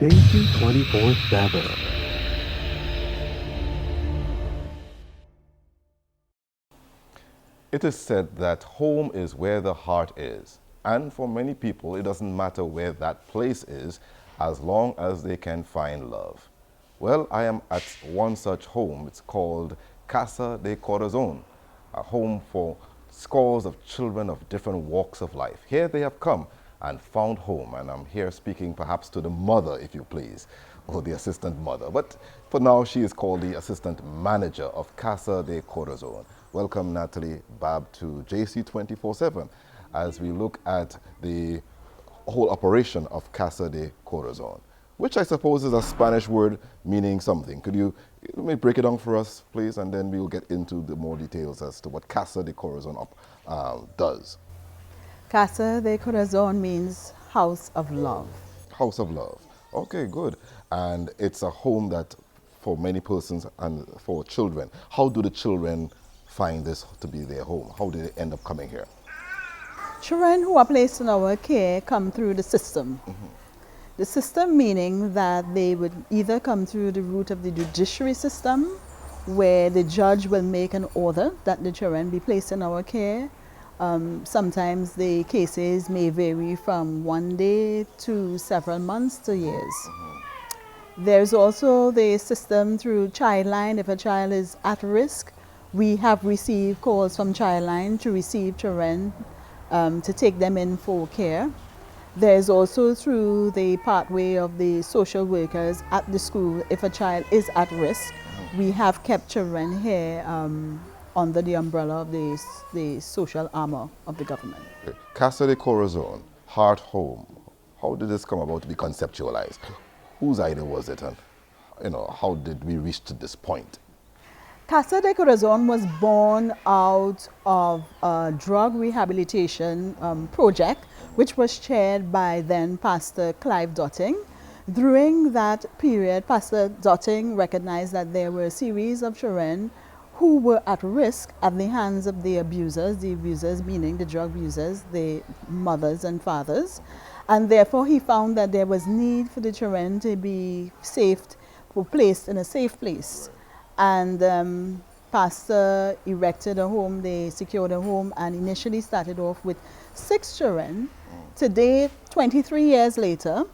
JC247. It is said that home is where the heart is. And for many people, it doesn't matter where that place is as long as they can find love. Well, I am at one such home. It's called Casa de Corazon, a home for scores of children of different walks of life. Here they have come and found home, and I'm here speaking perhaps to the mother, if you please, or the assistant mother. But for now, she is called the assistant manager of Casa de Corazon. Welcome, Natalie Bab, to JC247 as we look at the whole operation of Casa de Corazon, which I suppose is a Spanish word meaning something. Could you let me break it down for us, please, and then we'll get into the more details as to what Casa de Corazon does. Casa de Corazon means house of love. House of love. Okay, good. And it's a home that for many persons and for children. How do the children find this to be their home? How do they end up coming here? Children who are placed in our care come through the system. The system meaning that they would either come through the route of the judiciary system, where the judge will make an order that the children be placed in our care. Sometimes the cases may vary from 1 day to several months to years. There's also the system through Childline. If a child is at risk, we have received calls from Childline to receive children to take them in for care. There's also through the pathway of the social workers at the school. If a child is at risk, we have kept children here under the umbrella of the social armor of the government. Casa de Corazon, Heart Home. How did this come about to be conceptualized? Whose idea was it, and how did we reach to this point? Casa de Corazon was born out of a drug rehabilitation project, which was chaired by then Pastor Clive Dotting. During that period, Pastor Dotting recognized that there were a series of children who were at risk at the hands of the abusers meaning the drug users, the mothers and fathers. And therefore he found that there was need for the children to be placed in a safe place. And Pastor erected a home, they secured a home, and initially started off with 6 children. Today, 23 years later,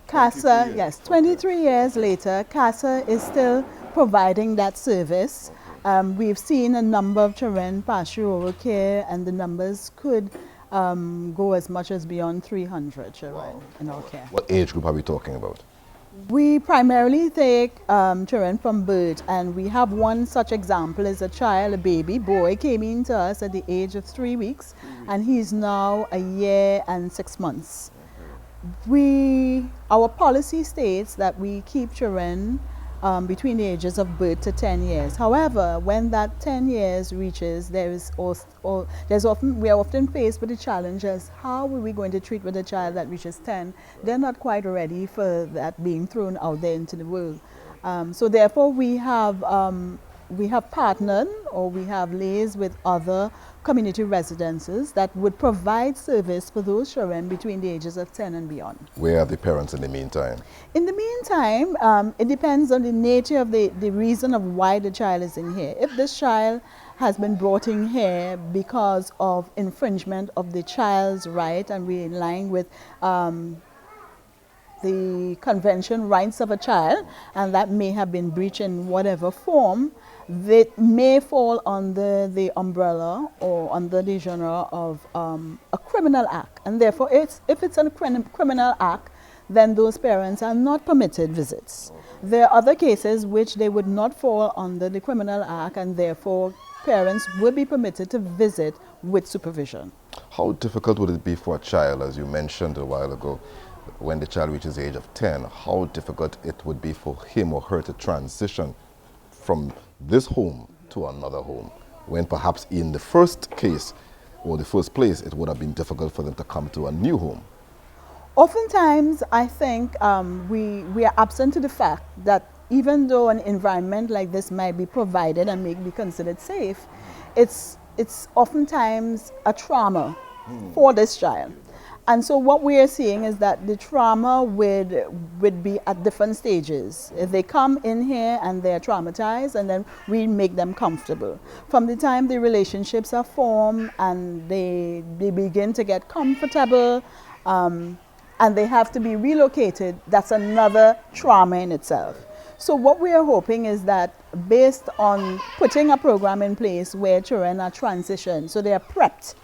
Casa, yes, 23 years later, Casa is still providing that service. We've seen a number of children pass through our care, and the numbers could go as much as beyond 300 children in our care. What age group are we talking about? We primarily take children from birth, and we have one such example as a baby boy, came in to us at the age of 3 weeks, and he's now 1 year and 6 months. Our policy states that we keep children between the ages of birth to 10 years. However, when that 10 years reaches, we are often faced with the challenge as how are we going to treat with a child that reaches 10? They're not quite ready for that being thrown out there into the world. So therefore we have partnered, or we have liaised with other community residences that would provide service for those children between the ages of 10 and beyond. Where are the parents in the meantime? In the meantime, it depends on the nature of the reason of why the child is in here. If this child has been brought in here because of infringement of the child's right, and we're in line with the convention rights of a child, and that may have been breached in whatever form, that may fall under the umbrella or under the genre of a criminal act. And therefore, if it's a criminal act, then those parents are not permitted visits. There are other cases which they would not fall under the criminal act, and therefore parents would be permitted to visit with supervision. How difficult would it be for a child, as you mentioned a while ago, when the child reaches the age of 10, how difficult it would be for him or her to transition from this home to another home, when perhaps in the first case or the first place it would have been difficult for them to come to a new home? Oftentimes, I think we are absent to the fact that even though an environment like this might be provided and may be considered safe, it's oftentimes a trauma for this child. And so what we are seeing is that the trauma would be at different stages. If they come in here and they're traumatized, and then we make them comfortable. From the time the relationships are formed and they begin to get comfortable, and they have to be relocated, that's another trauma in itself. So what we are hoping is that based on putting a program in place where children are transitioned, so they are prepped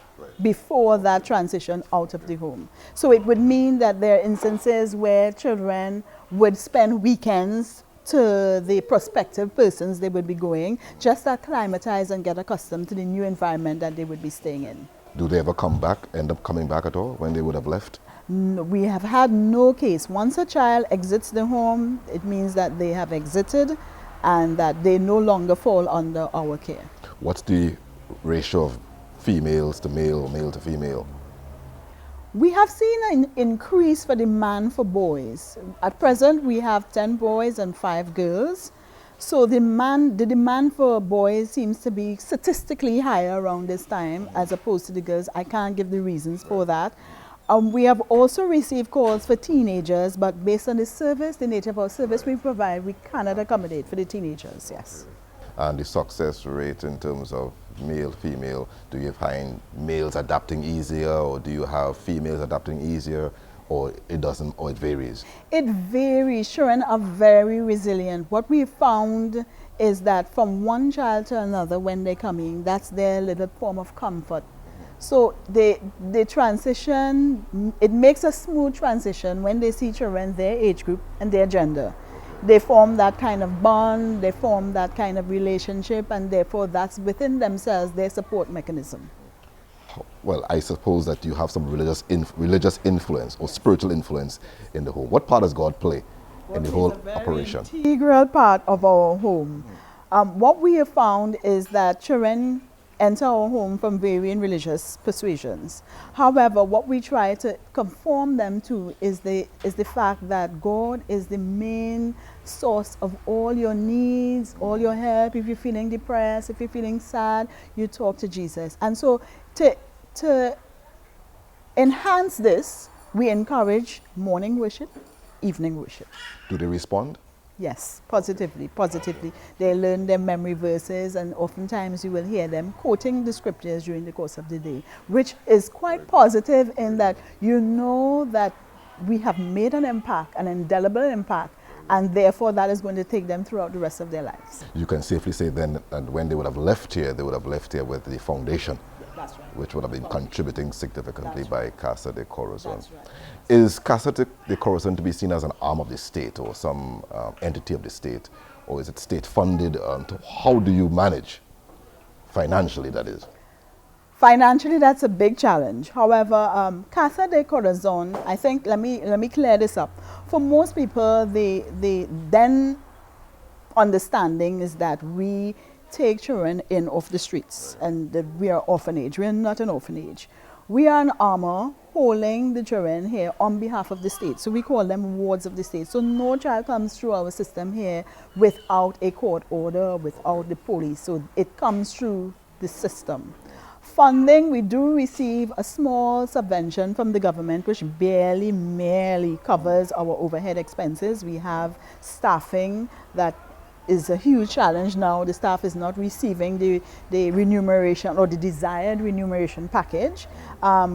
before that transition out of the home. So it would mean that there are instances where children would spend weekends to the prospective persons they would be going, just to acclimatize and get accustomed to the new environment that they would be staying in. Do they ever come back, end up coming back at all when they would have left? No, we have had no case. Once a child exits the home, it means that they have exited and that they no longer fall under our care. What's the ratio of females to male, male to female? We have seen an increase for demand for boys. At present, we have 10 boys and 5 girls. So the demand for boys seems to be statistically higher around this time as opposed to the girls. I can't give the reasons for that. We have also received calls for teenagers, but based on the service, the nature of our service we provide, we cannot accommodate for the teenagers, yes. And the success rate in terms of male, female, do you find males adapting easier, or do you have females adapting easier, or it doesn't, or it varies? It varies. Children are very resilient. What we found is that from one child to another when they're coming, that's their little form of comfort. So the transition, it makes a smooth transition when they see children, their age group and their gender. They form that kind of bond, they form that kind of relationship, and therefore that's within themselves their support mechanism. Well, I suppose that you have some religious influence or spiritual influence in the home. What part does God play in the whole operation? It's a very integral part of our home. What we have found is that children enter our home from varying religious persuasions. However, what we try to conform them to is the fact that God is the main source of all your needs, all your help. If you're feeling depressed, if you're feeling sad, you talk to Jesus. And so to enhance this, we encourage morning worship, evening worship. Do they respond? Yes, positively. They learn their memory verses, and oftentimes you will hear them quoting the scriptures during the course of the day, which is quite positive in that you know that we have made an impact, an indelible impact, and therefore that is going to take them throughout the rest of their lives. You can safely say then that when they would have left here, they would have left here with the foundation. That's right. Which would have been contributing significantly by Casa de Corazon. That's right. Is Casa de Corazon to be seen as an arm of the state or some entity of the state, or is it state funded? How do you manage financially, that is? Financially, that's a big challenge. However, Casa de Corazon, I think, let me clear this up. For most people, the then understanding is that we take children in off the streets, and that we are orphanage. We are not an orphanage. We are an armor holding the children here on behalf of the state. So we call them wards of the state. So no child comes through our system here without a court order, without the police. So it comes through the system. Funding, we do receive a small subvention from the government, which merely covers our overhead expenses. We have staffing that is a huge challenge now. The staff is not receiving the remuneration or the desired remuneration package.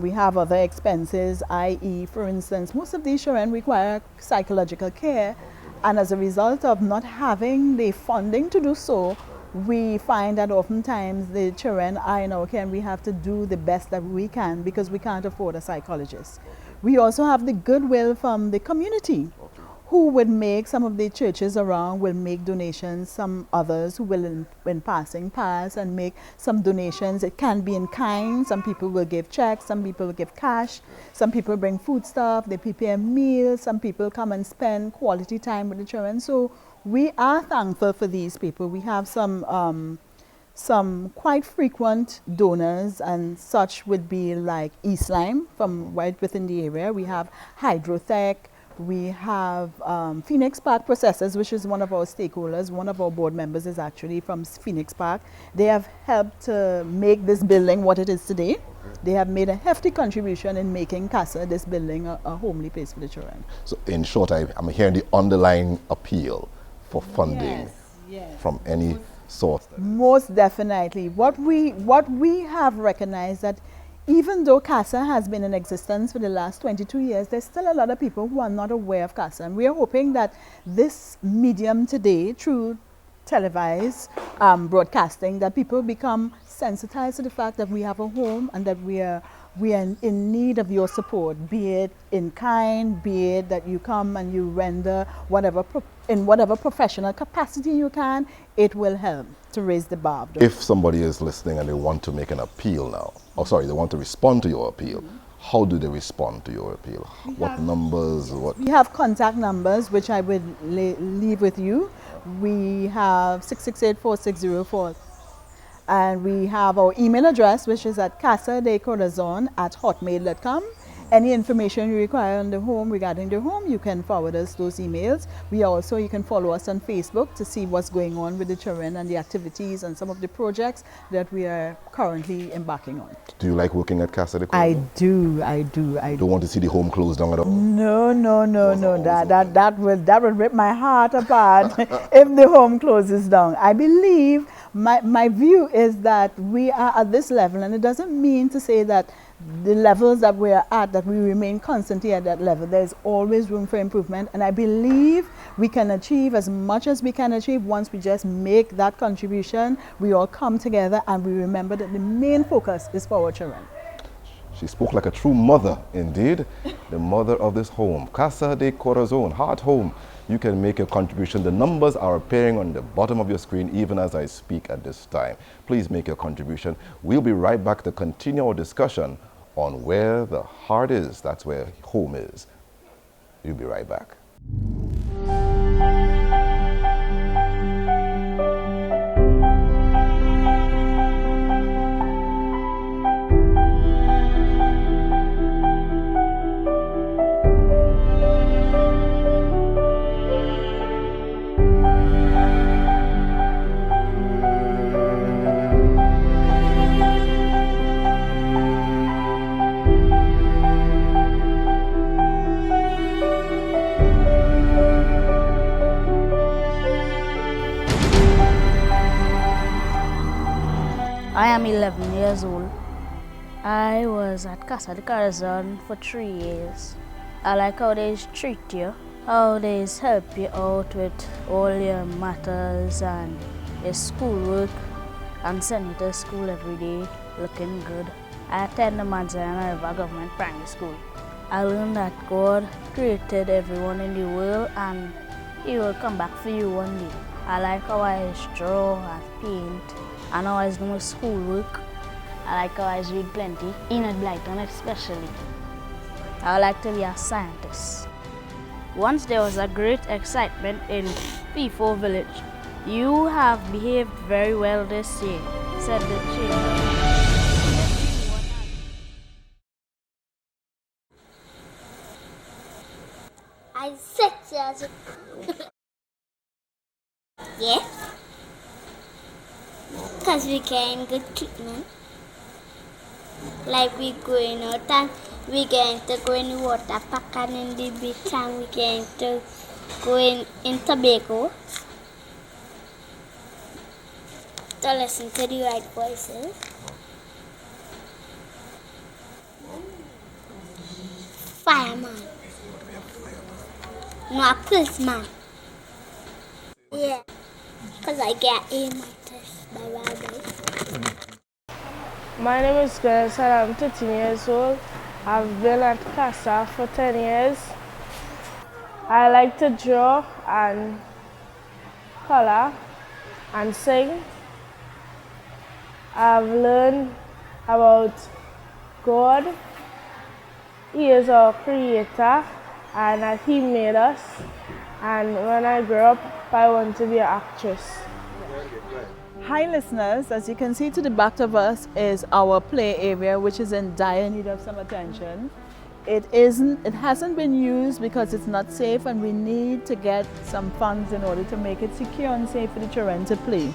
We have other expenses, i.e., for instance, most of these children require psychological care, and as a result of not having the funding to do so, we find that oftentimes the children are in our care and we have to do the best that we can because we can't afford a psychologist. We also have the goodwill from the community, who would make, some of the churches around will make donations, some others who will when passing pass and make some donations. It can be in kind, some people will give checks, some people will give cash, some people bring food stuff, they prepare meals, some people come and spend quality time with the children. So we are thankful for these people. We have some quite frequent donors, and such would be like Eastline from right within the area. We have Hydrotech. We have Phoenix Park Processors, which is one of our stakeholders. One of our board members is actually from Phoenix Park. They have helped to make this building what it is today. They have made a hefty contribution in making Casa, this building, a homely place for the children. So in short, I'm hearing the underlying appeal for funding from any source. Most definitely. What we have recognized that even though Casa has been in existence for the last 22 years, there's still a lot of people who are not aware of Casa. And we are hoping that this medium today, through televised broadcasting, that people become sensitized to the fact that we have a home and that we are in need of your support, be it in kind, be it that you come and you render in whatever professional capacity you can. It will help to raise the bar. If somebody is listening and they want to make an appeal now, they want to respond to your appeal, how do they respond to your appeal? What numbers? We have contact numbers, which I would leave with you. We have 668-4604. And we have our email address, which is at casadecorazon@hotmail.com. Any information you require on the home, regarding the home, you can forward us those emails. You can follow us on Facebook to see what's going on with the children and the activities and some of the projects that we are currently embarking on. Do you like working at Casa de Corazon? I do. Don't want to see the home closed down at all? No. That will rip my heart apart if the home closes down. I believe my view is that we are at this level, and it doesn't mean to say that the levels that we are at, that we remain constantly at that level. There's always room for improvement, and I believe we can achieve as much as we can achieve once we just make that contribution. We all come together and we remember that the main focus is for our children. She spoke like a true mother, indeed. The mother of this home, Casa de Corazon, Heart Home. You can make a contribution. The numbers are appearing on the bottom of your screen even as I speak at this time. Please make your contribution. We'll be right back to continue our discussion on where the heart is. That's where home is. We'll be right back. I am 11 years old. I was at Casa de Corazon for 3 years. I like how they treat you, how they help you out with all your matters and your schoolwork, and send you to school every day looking good. I attend the Manzana River Government Primary School. I learned that God created everyone in the world and He will come back for you one day. I like how I draw and paint, and how I do my schoolwork. I like how I read plenty, in Blyton especially. I would like to be a scientist. Once there was a great excitement in P4 village. You have behaved very well this year, said the children. I'm 6 years old. Yes. Because we getting good treatment. Like we going out and we going to go in the water park and in the beach, and we going to go in Tobago to listen to the right voices. Fireman. No, a policeman. Yeah. Because I get A minus by Bible. My name is Glennis and I'm 13 years old. I've been at Casa for 10 years. I like to draw and color and sing. I've learned about God. He is our creator and that He made us. And when I grow up, I want to be an actress. Hi listeners, as you can see to the back of us is our play area, which is in dire need of some attention. it hasn't been used because it's not safe, and we need to get some funds in order to make it secure and safe for the children to play.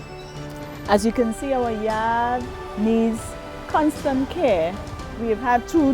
As you can see, our yard needs constant care. We have had two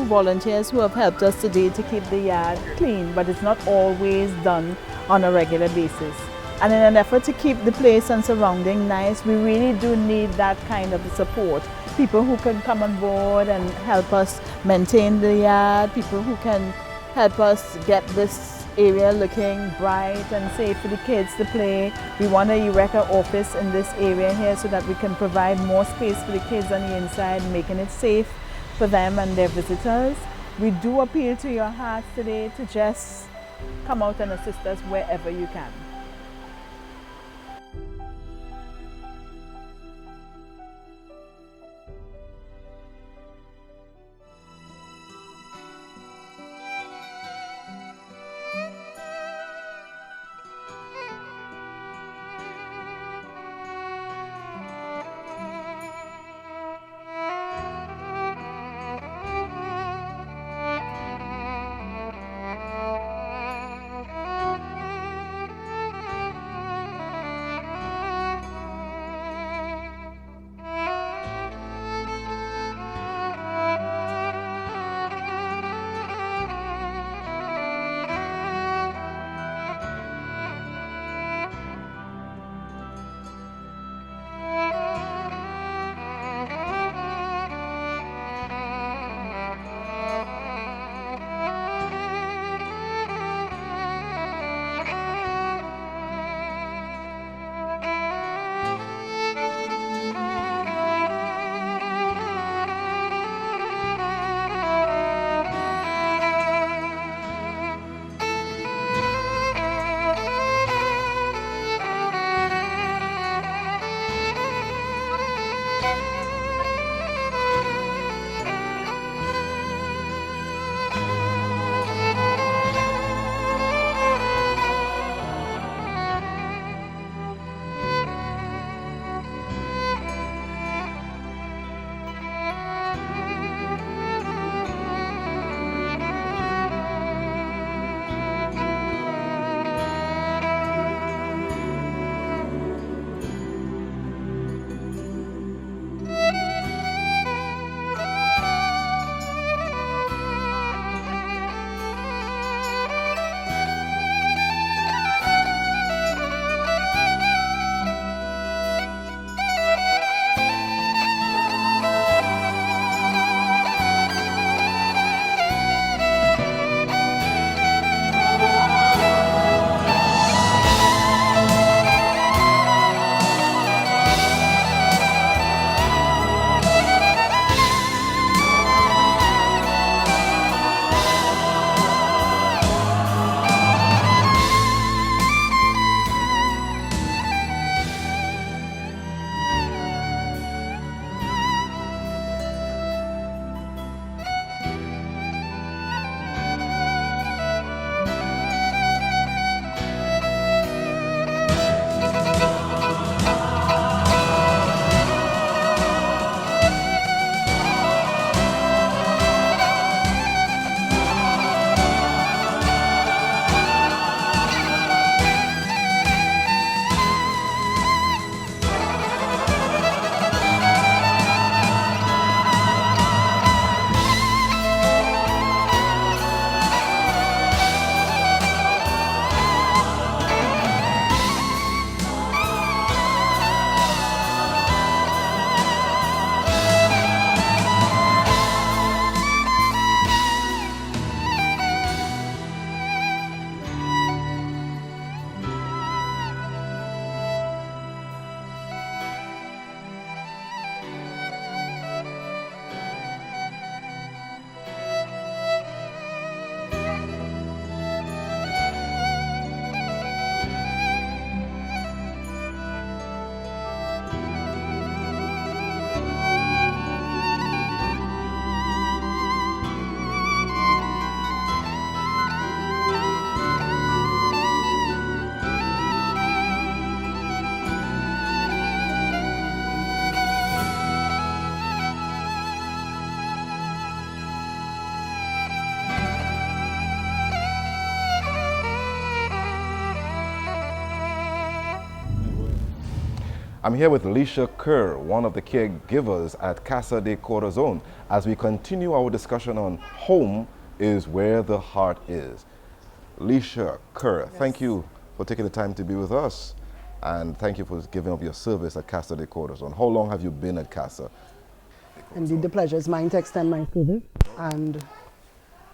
volunteers who have helped us today to keep the yard clean, but it's not always done on a regular basis. And in an effort to keep the place and surrounding nice, we really do need that kind of support. People who can come on board and help us maintain the yard, people who can help us get this area looking bright and safe for the kids to play. We want to erect an office in this area here so that we can provide more space for the kids on the inside, making it safe for them and their visitors. We do appeal to your hearts today to just come out and assist us wherever you can. I'm here with Leisha Kerr, one of the caregivers at Casa de Corazon, as we continue our discussion on home is where the heart is. Leisha Kerr, thank you for taking the time to be with us, and thank you for giving up your service at Casa de Corazon. How long have you been at Casa? Indeed, the pleasure is mine to extend my service, and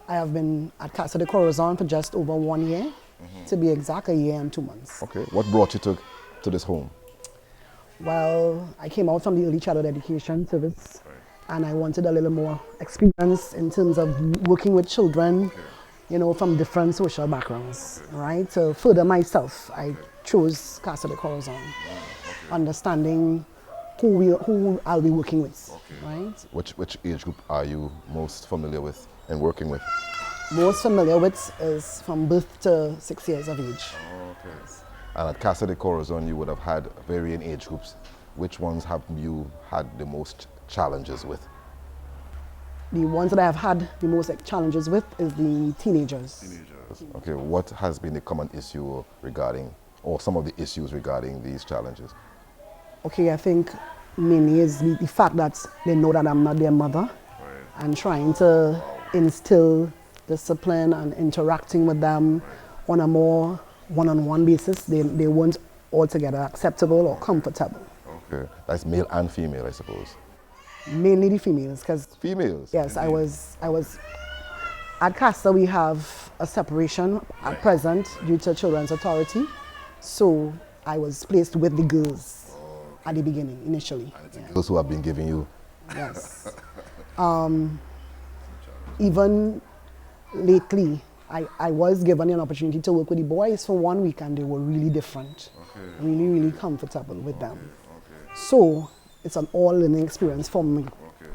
I have been at Casa de Corazon for just over 1 year, to be exact, 1 year and 2 months. Okay, what brought you to this home? Well, I came out from the early childhood education service, and I wanted a little more experience in terms of working with children, you know, from different social backgrounds, right? To further myself, I chose Casa de Corazon, understanding who I'll be working with, right? Which age group are you most familiar with and working with? Most familiar with is from birth to 6 years of age. Okay. And at Casa de Corazon, you would have had varying age groups. Which ones have you had the most challenges with? The ones that I have had the most challenges with is the teenagers. Okay, what has been the common issue regarding, or some of the issues regarding these challenges? Okay, I think mainly is the fact that they know that I'm not their mother, and trying to instill discipline and interacting with them on a more one-on-one basis. They weren't altogether acceptable or comfortable. Okay, that's male and female, I suppose. Mainly the females, because Females? yes, I was at Casa. We have a separation at present due to Children's Authority, so I was placed with the girls at the beginning, initially. Those who have been giving you. Yes. Even lately, I was given an opportunity to work with the boys for 1 week, and they were really different, really comfortable with them. So it's an all-learning experience for me.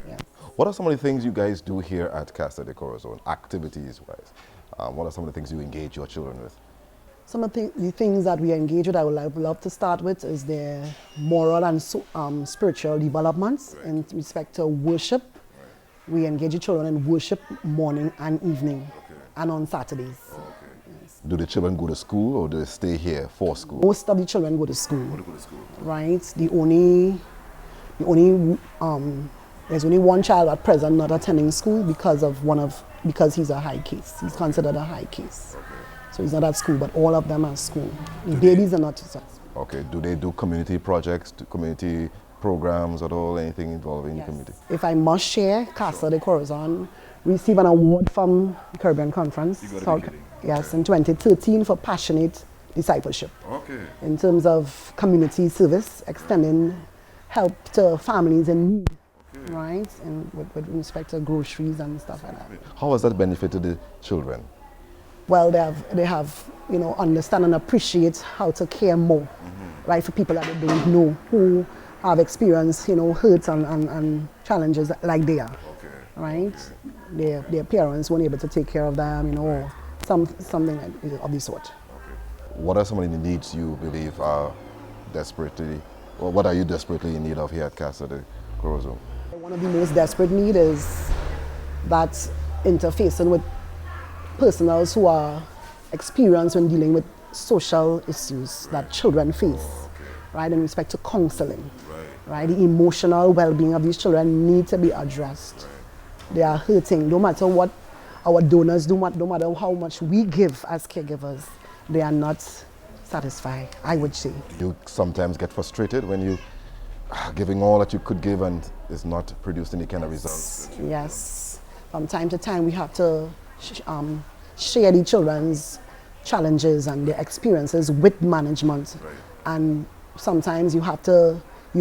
Yeah. What are some of the things you guys do here at Casa de Corazon, activities-wise? What are some of the things you engage your children with? Some of the things that we engage with, I would love to start with, is their moral and spiritual developments in respect to worship. We engage the children in worship morning and evening, and on Saturdays. Yes. Do the children go to school, or do they stay here for school? Most of the children go to school. Right. There's only one child at present not attending school because he's a high case. He's considered a high case. So he's not at school, but all of them are at school. The babies are not at school. Okay. Do they do community projects, community programs at all, anything involving the community? If I must share, Casa de Corazon received an award from the Caribbean Conference. Yes, in 2013 for passionate discipleship. Okay. In terms of community service, extending help to families in need, right? And with respect to groceries and stuff like that. How has that benefited the children? Well, they have, you know, understand and appreciate how to care more, right, for people that they don't know, who have experienced, you know, hurts and challenges like they are, right? Their parents weren't able to take care of them, you know, or something of this sort. What are some of the needs you believe are desperately, or what are you desperately in need of here at Casa de Corazon? One of the most desperate needs is that interfacing with personals who are experienced when dealing with social issues that children face, right, in respect to counseling, right? The emotional well-being of these children need to be addressed. They are hurting, no matter what our donors do, no matter how much we give as caregivers, they are not satisfied, I would say. You sometimes get frustrated when you are giving all that you could give and it's not producing any kind of results. Yes. From time to time, we have to share the children's challenges and their experiences with management. And sometimes you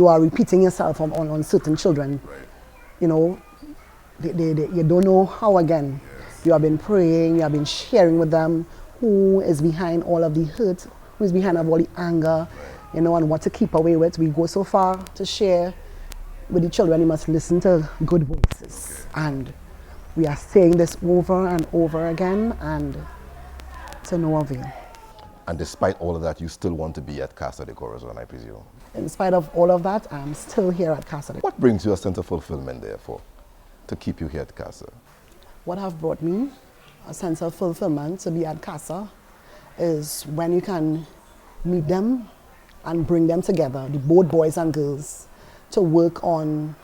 are repeating yourself on certain children. You know, you don't know how again. You have been praying, you have been sharing with them who is behind all of the hurt, who is behind all the anger, you know, and what to keep away with. We go so far to share with the children, you must listen to good voices. And we are saying this over and over again, and to no avail. And despite all of that, you still want to be at Casa de Corazon, I presume? In spite of all of that, I'm still here at Casa de Corazon. What brings you a sense of fulfillment, therefore, to keep you here at Casa? What have brought me a sense of fulfillment to be at Casa is when you can meet them and bring them together, both boys and girls, to work on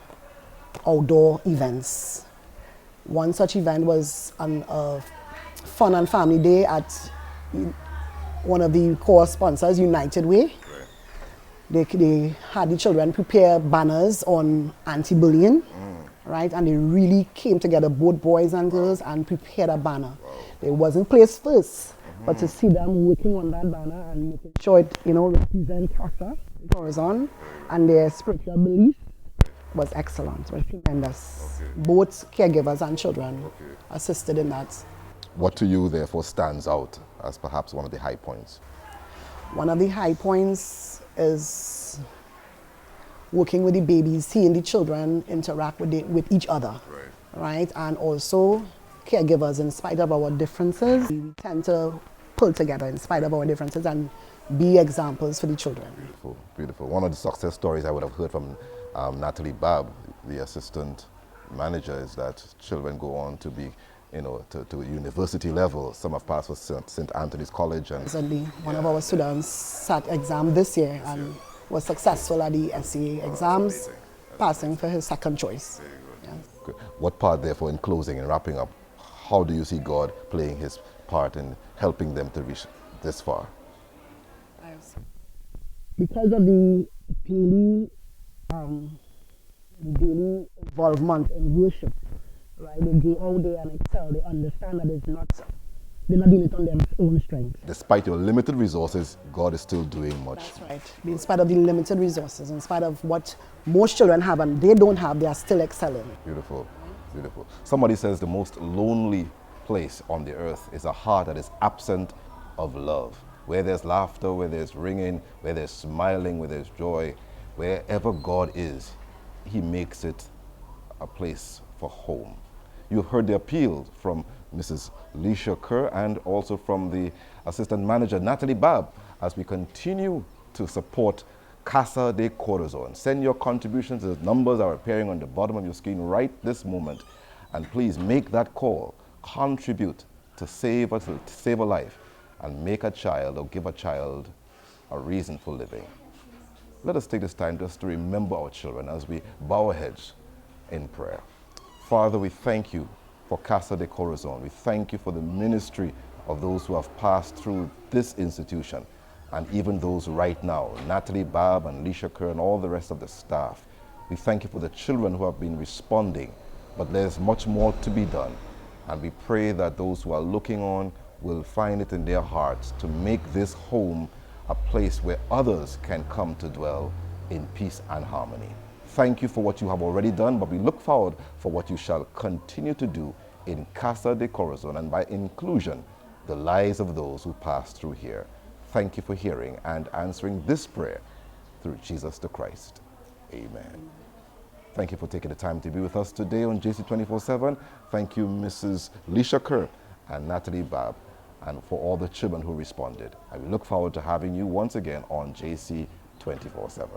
outdoor events. One such event was on a fun and family day at one of the core sponsors, United Way. They had the children prepare banners on anti-bullying, right? And they really came together, both boys and girls, and prepared a banner. It wasn't placed first, but to see them working on that banner and making sure it, represents Casa de Corazon and their spiritual belief was excellent. It was tremendous. Both caregivers and children assisted in that. What to you, therefore, stands out as perhaps one of the high points? One of the high points is working with the babies, seeing the children interact with each other, right? And also caregivers, in spite of our differences, we tend to pull together in spite of our differences and be examples for the children. Beautiful, beautiful. One of the success stories I would have heard from Natalie Babb, the assistant manager, is that children go on to be, to university level. Some have passed with St. Anthony's College. And recently, one of our students sat exam this year and was successful at the SCA exams, passing for his second choice. Yeah. Good. What part, therefore, in closing and wrapping up, how do you see God playing his part in helping them to reach this far? Because of the daily involvement in worship, right? They go out there and excel. They understand that they're not doing it on their own strength. Despite your limited resources, God is still doing much. That's right. In spite of the limited resources, in spite of what most children have and they don't have, they are still excelling. Beautiful, beautiful. Somebody says the most lonely place on the earth is a heart that is absent of love. Where there's laughter, where there's ringing, where there's smiling, where there's joy, wherever God is, he makes it a place for home. You heard the appeal from Mrs. Leisha Kerr and also from the assistant manager, Natalie Babb, as we continue to support Casa de Corazon. Send your contributions. The numbers are appearing on the bottom of your screen right this moment. And please make that call. Contribute to save a life and make a child or give a child a reason for living. Let us take this time just to remember our children as we bow our heads in prayer. Father, we thank you for Casa de Corazon. We thank you for the ministry of those who have passed through this institution and even those right now, Natalie Babb and Leisha Kerr and all the rest of the staff. We thank you for the children who have been responding, but there's much more to be done. And we pray that those who are looking on will find it in their hearts to make this home a place where others can come to dwell in peace and harmony. Thank you for what you have already done, but we look forward for what you shall continue to do in Casa de Corazon and by inclusion, the lives of those who pass through here. Thank you for hearing and answering this prayer through Jesus the Christ. Amen. Thank you for taking the time to be with us today on JC247. Thank you, Mrs. Leisha Kerr and Natalie Babb, and for all the children who responded. I will look forward to having you once again on JC247.